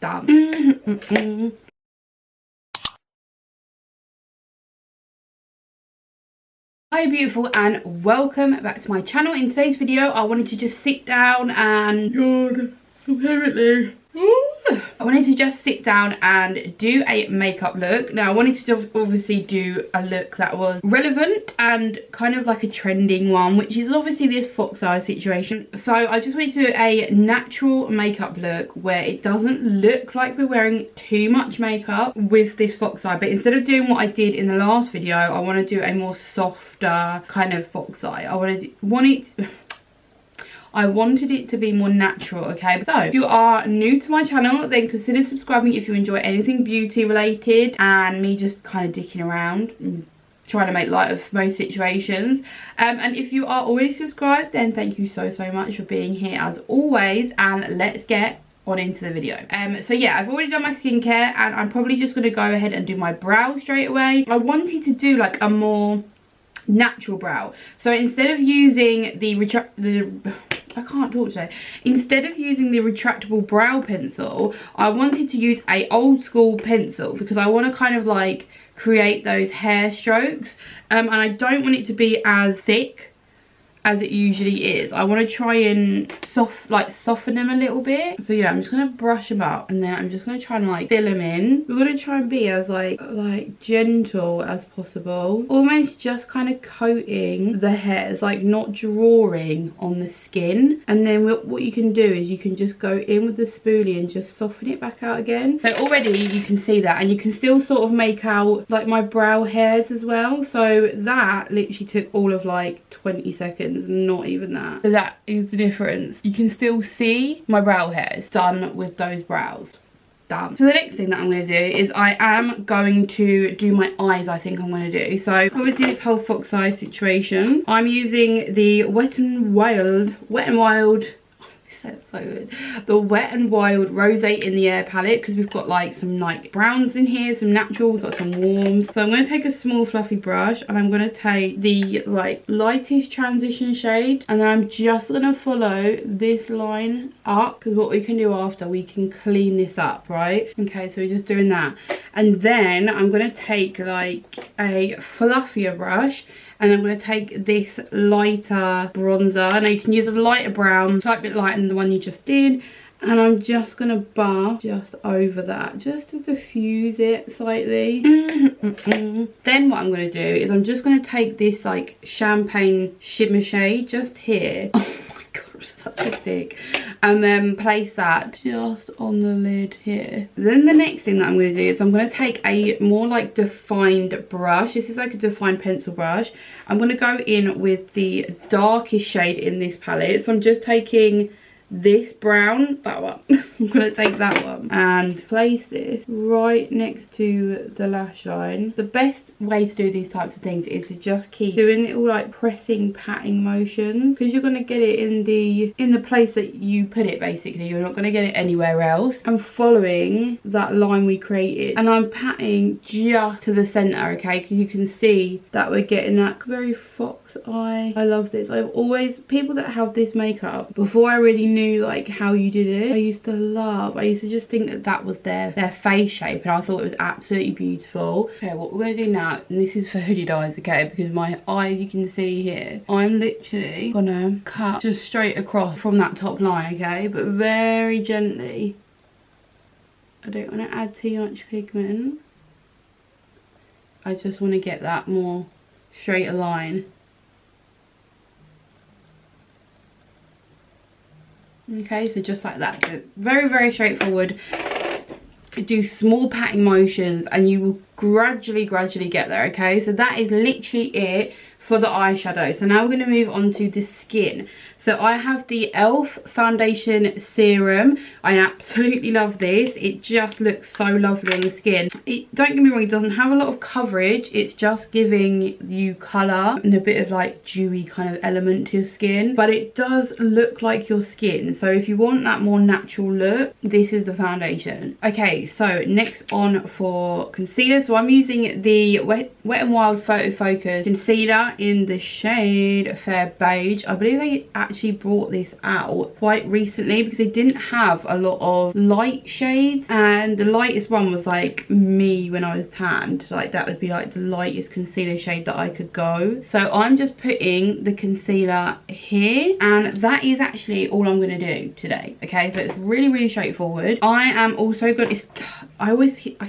Done. Hi beautiful, and welcome back to my channel. In today's video I wanted to just sit down and I wanted to just sit down and do a makeup look. Now I wanted to obviously do a look that was relevant and kind of like a trending one, which is obviously this fox eye situation. So I just wanted to do a natural makeup look where it doesn't look like we're wearing too much makeup with this fox eye, but instead of doing what I did in the last video, I want to do a more softer kind of fox eye. I wanted it to be more natural, okay? So if you are new to my channel, then consider subscribing if you enjoy anything beauty related and me just kind of dicking around and trying to make light of most situations. And if you are already subscribed, then thank you so much for being here as always, and let's get on into the video. So yeah, I've already done my skincare and I'm probably just going to go ahead and do my brows straight away. I wanted to do like a more natural brow, so instead of using instead of using the retractable brow pencil, I wanted to use a old school pencil because I want to kind of like create those hair strokes, and I don't want it to be as thick as it usually is. I want to try and soften them a little bit. So yeah, I'm just gonna brush them up and then I'm just gonna try and like fill them in. We're gonna try and be as like gentle as possible, almost just kind of coating the hairs, like not drawing on the skin. And then what you can do is you can just go in with the spoolie and just soften it back out again. So already you can see that, and you can still sort of make out like my brow hairs as well. So that literally took all of like 20 seconds. Not even that. So that is the difference. You can still see my brow hairs done with those brows. Done. So the next thing that I'm going to do is I am going to do my eyes. I think I'm going to do. So obviously this whole fox eye situation, I'm using the Wet n Wild so good, the Wet n Wild Rosé in the Air palette, because we've got like some like browns in here, some natural, we've got some warms. So I'm going to take a small fluffy brush and I'm going to take the like lightest transition shade, and then I'm just going to follow this line up, because what we can do after, we can clean this up, right? Okay, so we're just doing that, and then I'm going to take like a fluffier brush and I'm going to take this lighter bronzer. Now you can use a lighter brown, slight bit lighter than the one you just did, and I'm just going to buff just over that, just to diffuse it slightly. Then what I'm going to do is I'm just going to take this like champagne shimmer shade just here. Oh my god, such a thick. And then place that just on the lid here. Then the next thing that I'm going to do is I'm going to take a more like defined brush. This is like a defined pencil brush. I'm going to go in with the darkest shade in this palette. So I'm just taking this brown, that one. I'm going to take that one and place this right next to the lash line. The best way to do these types of things is to just keep doing little like pressing, patting motions, because you're going to get it in the place that you put it. Basically, you're not going to get it anywhere else. I'm following that line we created and I'm patting just to the center, okay, because you can see that we're getting that very fox eye. I love this. I've always, people that have this makeup, before I really knew like how you did it, I used to just think that that was their face shape, and I thought it was absolutely beautiful. Okay, what we're going to do now, and this is for hooded eyes, okay, because my eyes, you can see here, I'm literally gonna cut just straight across from that top line, okay, but very gently. I don't want to add too much pigment. I just want to get that more straighter line. Okay, so just like that. So very straightforward. Do small patting motions and you will gradually get there, okay? So that is literally it for the eyeshadow. So now we're going to move on to the skin. So I have the e.l.f. foundation serum. I absolutely love this. It just looks so lovely on the skin. Don't get me wrong, it doesn't have a lot of coverage. It's just giving you colour and a bit of like dewy kind of element to your skin. But it does look like your skin. So if you want that more natural look, this is the foundation. Okay, so next on for concealer. So I'm using the Wet n Wild Photo Focus concealer in the shade Fair Beige. I believe they actually brought this out quite recently because they didn't have a lot of light shades, and the lightest one was like me when I was tanned. Like that would be like the lightest concealer shade that I could go. So I'm just putting the concealer here, and that is actually all I'm going to do today. Okay, so it's really straightforward. I am also going to, I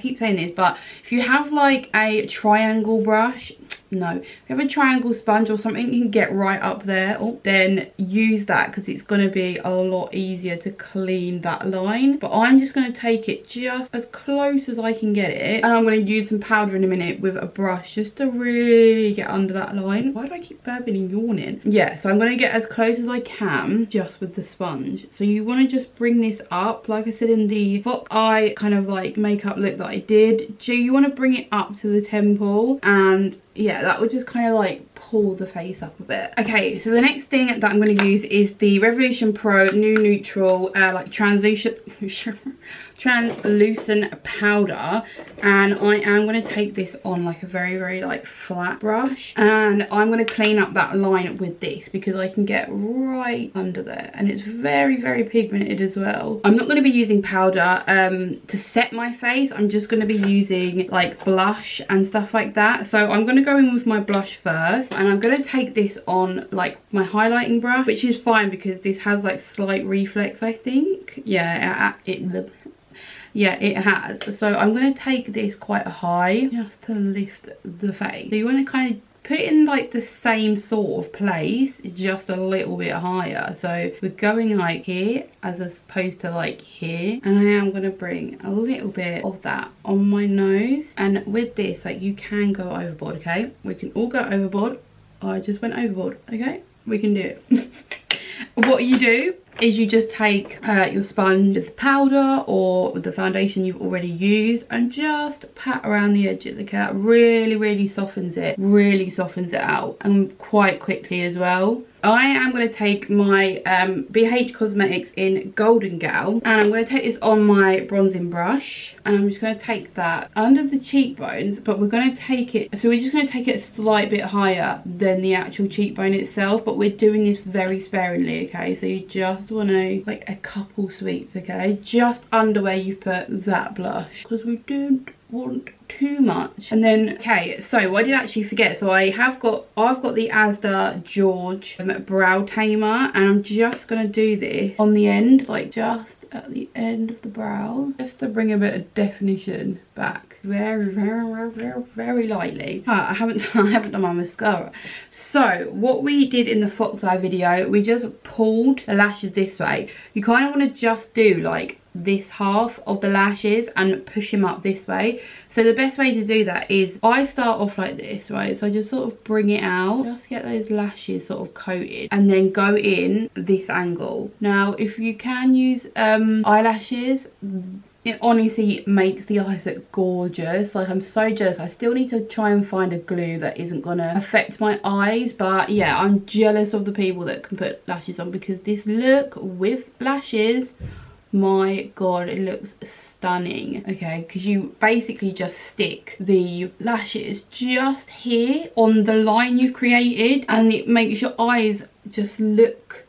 keep saying this, but if you have like a triangle brush, no, if you have a triangle sponge or something you can get right up there, then use that because it's going to be a lot easier to clean that line. But I'm just going to take it just as close as I can get it, and I'm going to use some powder in a minute with a brush just to really get under that line. Why do I keep burping and yawning? Yeah, so I'm going to get as close as I can just with the sponge. So you want to just bring this up, like I said in the Fox Eye kind of like makeup look that I did. So you want to bring it up to the temple, and yeah, that would just kind of like pull the face up a bit. Okay, so the next thing that I'm going to use is the Revolution Pro New Neutral like translucent powder, and I am going to take this on like a very like flat brush, and I'm going to clean up that line with this because I can get right under there, and it's very pigmented as well. I'm not going to be using powder to set my face. I'm just going to be using like blush and stuff like that. So I'm going to go in with my blush first, and I'm going to take this on like my highlighting brush, which is fine because this has like slight reflex, I think. Yeah, it has. So I'm going to take this quite high just to lift the face. So you want to kind of put it in like the same sort of place, just a little bit higher. So we're going like here as opposed to like here, and I am going to bring a little bit of that on my nose. And with this, like, you can go overboard. Okay, we can all go overboard. I just went overboard. Okay, we can do it. What you do is you just take your sponge with powder or with the foundation you've already used and just pat around the edges. Okay, that really softens it out, and quite quickly as well. I am going to take my BH Cosmetics in Golden Gal, and I'm going to take this on my bronzing brush, and I'm just going to take that under the cheekbones, but we're going to take it, so we're just going to take it a slight bit higher than the actual cheekbone itself, but we're doing this very sparingly. Okay, so you just want to like a couple sweeps, okay, just under where you put that blush, because we don't want too much. And then, okay, so I did actually forget, so I've got the Asda George brow tamer, and I'm just gonna do this on the end, like just at the end of the brow, just to bring a bit of definition back, very lightly. I haven't done my mascara. So what we did in the Fox Eye video, we just pulled the lashes this way. You kind of want to just do like this half of the lashes and push them up this way. So the best way to do that is I start off like this, right? So I just sort of bring it out, just get those lashes sort of coated, and then go in this angle. Now if you can use eyelashes, it honestly makes the eyes look gorgeous. Like, I'm so jealous. I still need to try and find a glue that isn't gonna affect my eyes, but yeah, I'm jealous of the people that can put lashes on, because this look with lashes, my god, it looks stunning. Okay, because you basically just stick the lashes just here on the line you've created, and it makes your eyes just look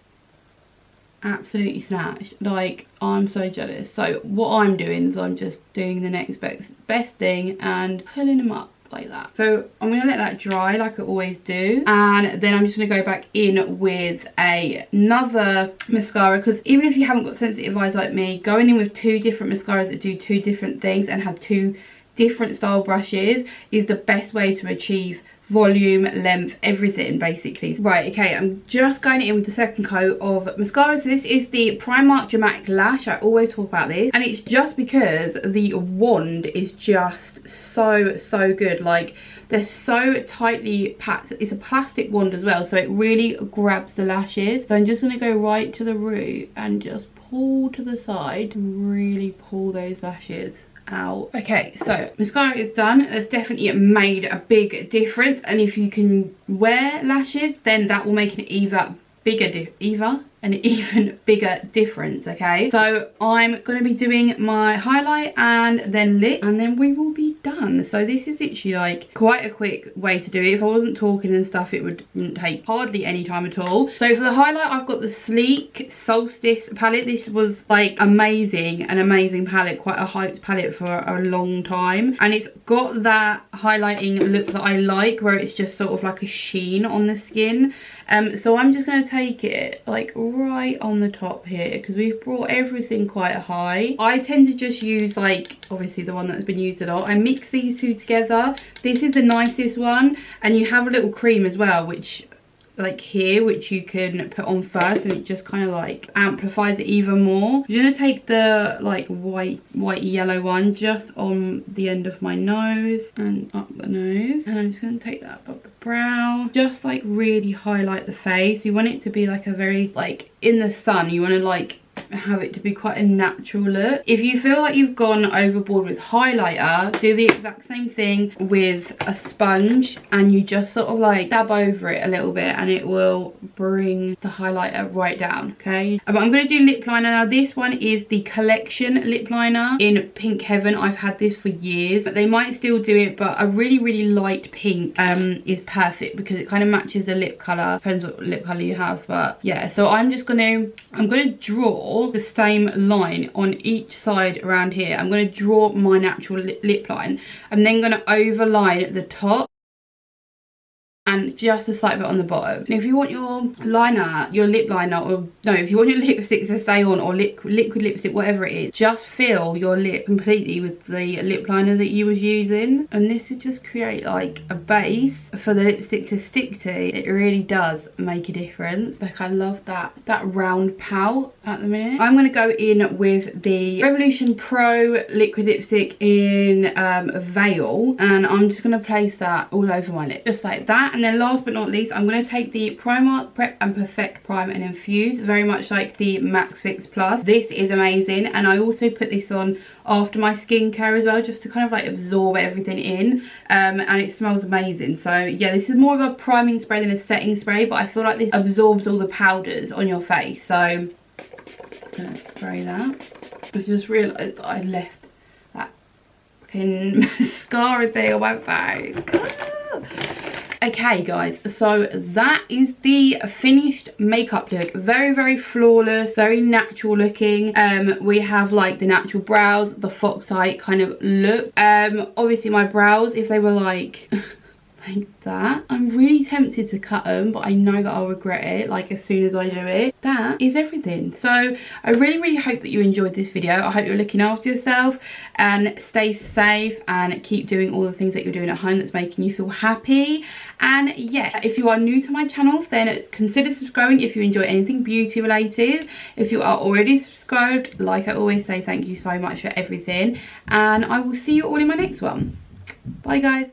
absolutely snatched. Like, I'm so jealous. So what I'm doing is I'm just doing the next best thing and pulling them up like that. So I'm going to let that dry like I always do, and then I'm just going to go back in with another mascara, because even if you haven't got sensitive eyes like me, going in with two different mascaras that do two different things and have two different style brushes is the best way to achieve volume, length, everything basically. Right, okay, I'm just going in with the second coat of mascara. So this is the Primark Dramatic Lash. I always talk about this, and it's just because the wand is just so good. Like, they're so tightly packed. It's a plastic wand as well, so it really grabs the lashes. So I'm just going to go right to the root and just pull to the side, really pull those lashes out. Okay, so mascara is done. It's definitely made a big difference, and if you can wear lashes, then that will make an even bigger an even bigger difference. Okay, so I'm going to be doing my highlight and then lip, and then we will be done. So this is literally like quite a quick way to do it. If I wasn't talking and stuff, it wouldn't take hardly any time at all. So for the highlight, I've got the Sleek Solstice palette. This was like amazing, an amazing palette, quite a hyped palette for a long time, and it's got that highlighting look that I like, where it's just sort of like a sheen on the skin. So I'm just going to take it like right on the top here, because we've brought everything quite high. I tend to just use like obviously the one that's been used a lot. I mix these two together. This is the nicest one, and you have a little cream as well, which like here, which you can put on first, and it just kind of like amplifies it even more. I'm gonna take the like white yellow one just on the end of my nose and up the nose, and I'm just gonna take that above the brow, just like really highlight the face. You want it to be like a very like in the sun, you want to like have it to be quite a natural look. If you feel like you've gone overboard with highlighter, do the exact same thing with a sponge, and you just sort of like dab over it a little bit, and it will bring the highlighter right down. Okay, but I'm going to do lip liner now. This one is the Collection lip liner in Pink Heaven. I've had this for years, but they might still do it, but a really light pink is perfect because it kind of matches the lip color. Depends what lip color you have, but yeah. So I'm going to draw the same line on each side around here. I'm going to draw my natural lip line. I'm then going to overline the top and just a slight bit on the bottom. And if you want your liner, your lip liner, or no, if you want your lipstick to stay on, or liquid lipstick, whatever it is, just fill your lip completely with the lip liner that you was using, and this would just create like a base for the lipstick to stick to. It really does make a difference. Like I love that round pout at the minute. I'm going to go in with the Revolution Pro liquid lipstick in Veil, and I'm just going to place that all over my lip just like that. And then last but not least, I'm going to take the Primark Prep and Perfect Prime and Infuse, very much like the Max Fix Plus. This is amazing, and I also put this on after my skincare as well, just to kind of like absorb everything in, and it smells amazing. So yeah, this is more of a priming spray than a setting spray, but I feel like this absorbs all the powders on your face. So I'm going to spray that. I just realised that I left that fucking mascara thing on my face. Okay guys, so that is the finished makeup look. Very flawless, very natural looking. We have like the natural brows, the fox eye kind of look. Obviously my brows, if they were like like that, I'm really tempted to cut them, but I know that I'll regret it like as soon as I do it. That is everything. So I really hope that you enjoyed this video. I hope you're looking after yourself and stay safe and keep doing all the things that you're doing at home that's making you feel happy. And yeah, if you are new to my channel, then consider subscribing if you enjoy anything beauty related. If you are already subscribed, like I always say, thank you so much for everything, and I will see you all in my next one. Bye guys.